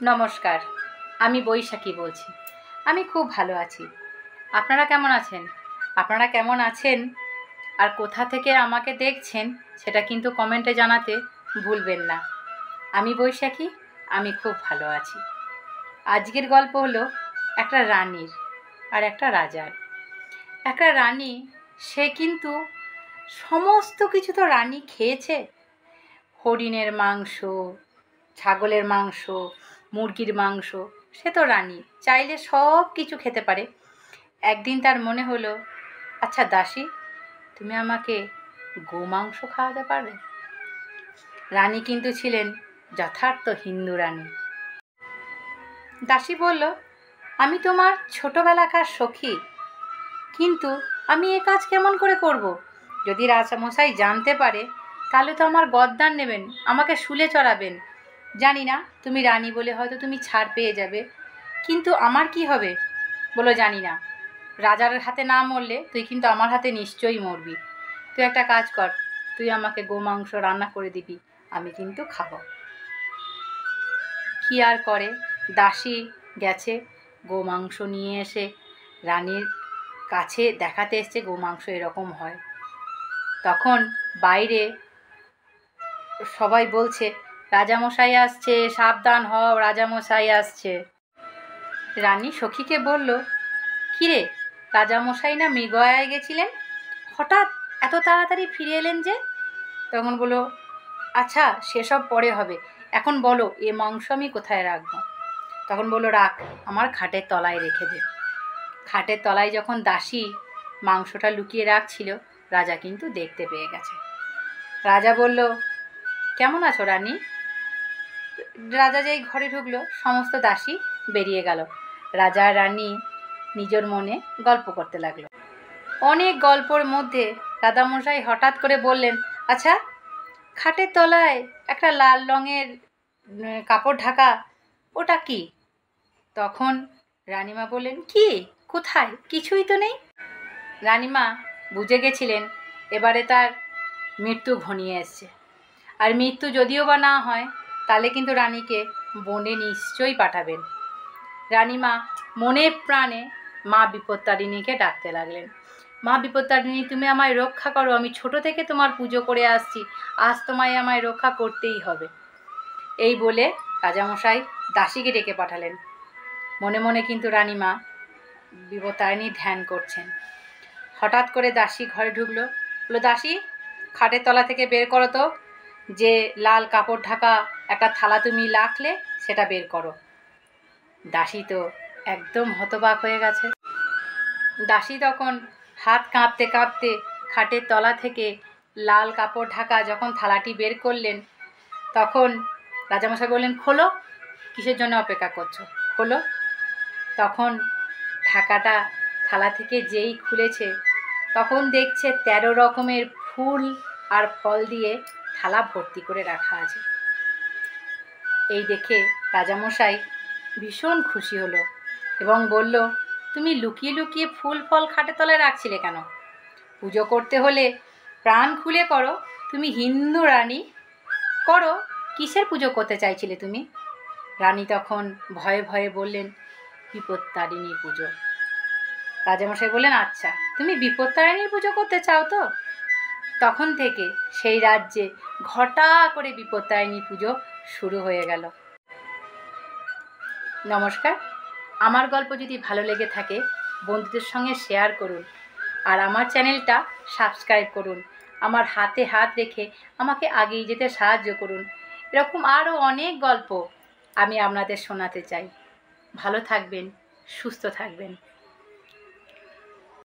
নমস্কার, আমি বৈশাখী বলছি। আমি খুব ভালো আছি। আপনারা কেমন আছেন? আপনারা কেমন আছেন আর কোথা থেকে আমাকে দেখছেন সেটা কিন্তু কমেন্টে জানাতে ভুলবেন না। আমি বৈশাখী, আমি খুব ভালো আছি। আজকের গল্প হলো একটা রানীর আর একটা রাজার। একটা রানী, সে কিন্তু সমস্ত কিছু তো রানী খেয়েছে। হরিণের মাংস, ছাগলের মাংস, মুরগির মাংস, সে তো রানী, চাইলে সব কিছু খেতে পারে। একদিন তার মনে হলো, আচ্ছা দাসী, তুমি আমাকে গোমাংস খাওয়াতে পারবে? রানী কিন্তু ছিলেন যথার্থ হিন্দু রানী। দাসী বলল, আমি তোমার ছোটবেলাকার সখী, কিন্তু আমি এ কাজ কেমন করে করব? যদি রাজামশাই জানতে পারে তাহলে তো আমার গদ্দান নেবেন, আমাকে শুলে চড়াবেন। জানি না, তুমি রানী বলে হয়তো তুমি ছাড় পেয়ে যাবে, কিন্তু আমার কি হবে? বলো, জানি না, রাজার হাতে না মরলে তুই কিন্তু আমার হাতে নিশ্চয়ই মরবি। তুই একটা কাজ কর, তুই আমাকে গোমাংস রান্না করে দিবি, আমি কিন্তু খাবো। কি আর করে, দাসী গেছে, গোমাংস নিয়ে এসে রানীর কাছে দেখাতে এসছে গোমাংস এরকম হয়। তখন বাইরে সবাই বলছে, রাজামশাই আসছে, সাবধান হও, রাজামশাই আসছে। রানী সখীকে বলল, কিরে, রাজামশাই না মৃগয়ায় গেছিলেন, হঠাৎ এত তাড়াতাড়ি ফিরে এলেন যে? তখন বলল, আচ্ছা সেসব পরে হবে, এখন বলো এ মাংস আমি কোথায় রাখবো? তখন বলল, রাখ, আমার খাটের তলায় রেখে দে। খাটের তলায় যখন দাসী মাংসটা লুকিয়ে রাখছিল, রাজা কিন্তু দেখতে পেয়ে গেছে। রাজা বলল, কেমন আছো রানী? রাজা যেই ঘরে ঢুকলো, সমস্ত দাসী বেরিয়ে গেল। রাজা রানী নিজের মনে গল্প করতে লাগলো। অনেক গল্পর মধ্যে রাজামশাই হঠাৎ করে বললেন, আচ্ছা, খাটের তলায় একটা লাল রঙের কাপড় ঢাকা, ওটা কি? তখন রানীমা বললেন, কি, কোথায়? কিছুই তো নেই। রানীমা বুঝে গেছিলেন এবারে তার মৃত্যু ঘনিয়ে এসছে, আর মৃত্যু যদিও বা না হয় তাহলে কিন্তু রানীকে বনে নিশ্চয়ই পাঠাবেন। রানীমা মনে প্রাণে মা বিপত্তারিণীকে ডাকতে লাগলেন, মা বিপত্তারিণী, তুমি আমায় রক্ষা করো, আমি ছোট থেকে তোমার পুজো করে আসছি, আজ তোমায় আমায় রক্ষা করতেই হবে। এই বলে রাজামশাই দাসীকে ডেকে পাঠালেন। মনে মনে কিন্তু রানীমা বিপত্তারিণী ধ্যান করছেন। হঠাৎ করে দাসী ঘরে ঢুকলো, বললো, দাসী, খাটের তলা থেকে বের করো তো যে লাল কাপড় ঢাকা একটা থালা তুমি রাখলে, সেটা বের করো। দাসী তো একদম হতবাক হয়ে গেছে। দাসী তখন হাত কাঁপতে কাঁপতে খাটের তলা থেকে লাল কাপড় ঢাকা যখন থালাটি বের করলেন, তখন রাজামশাই বললেন, খোলো, কিসের জন্য অপেক্ষা করছো, খোলো। তখন ঢাকাটা থালা থেকে যেই খুলেছে, তখন দেখছে 13 রকমের ফুল আর ফল দিয়ে থালা ভর্তি করে রাখা আছে। এই দেখে রাজামশাই ভীষণ খুশি হলো এবং বলল, তুমি লুকিয়ে লুকিয়ে ফুল ফল খাটের তলায় রাখছিলে কেন? পুজো করতে হলে প্রাণ খুলে করো, তুমি হিন্দু রানী, করো, কিসের পুজো করতে চাইছিলে তুমি? রানী তখন ভয়ে ভয়ে বললেন, বিপত্তারিণী পুজো। রাজামশাই বললেন, আচ্ছা, তুমি বিপত্তারিণীর পুজো করতে চাও তো? তখন থেকে সেই রাজ্যে ঘটা করে বিপত্তারিণী পুজো শুরু হয়ে গেল। নমস্কার, আমার গল্প যদি ভালো লেগে থাকে বন্ধুদের সঙ্গে শেয়ার করুন, আর আমার চ্যানেলটা সাবস্ক্রাইব করুন। আমার হাতে হাত রেখে আমাকে এগিয়ে যেতে সাহায্য করুন। এরকম আরও অনেক গল্প আমি আপনাদের শোনাতে চাই। ভালো থাকবেন, সুস্থ থাকবেন।